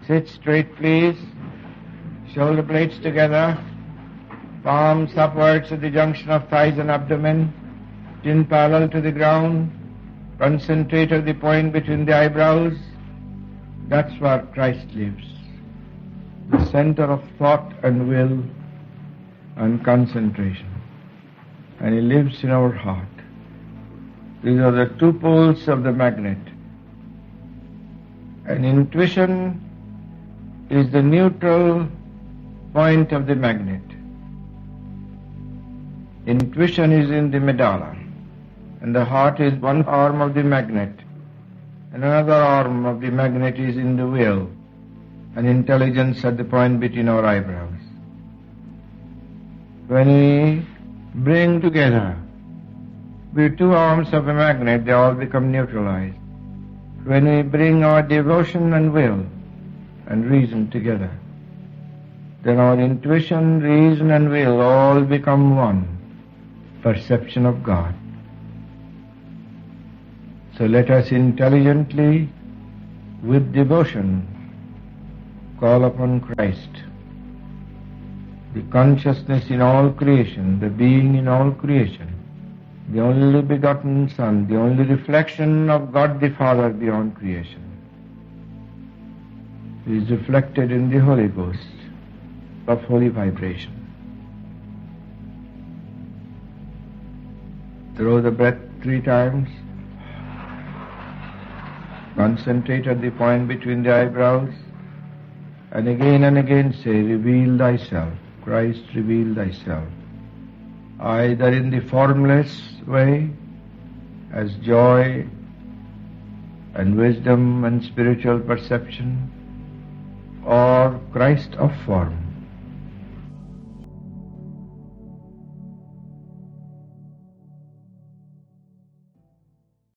Sit straight, please. Shoulder blades together. Palms upwards at the junction of thighs and abdomen. Chin parallel to the ground. Concentrate at the point between the eyebrows. That's where Christ lives. The center of thought and will and concentration. And He lives in our heart. These are the two poles of the magnet. And intuition is the neutral point of the magnet. Intuition is in the medulla, and the heart is one arm of the magnet, and another arm of the magnet is in the will, and intelligence at the point between our eyebrows. When we bring together the two arms of a magnet, they all become neutralized. When we bring our devotion and will and reason together, then our intuition, reason and will all become one, perception of God. So let us intelligently, with devotion, call upon Christ, the consciousness in all creation, the being in all creation, the only begotten Son, the only reflection of God the Father beyond creation. He is reflected in the Holy Ghost of holy vibration. Throw the breath 3 times. Concentrate at the point between the eyebrows. And again say, reveal thyself. Christ, reveal thyself. Either in the formless way, as joy and wisdom and spiritual perception, or Christ of form,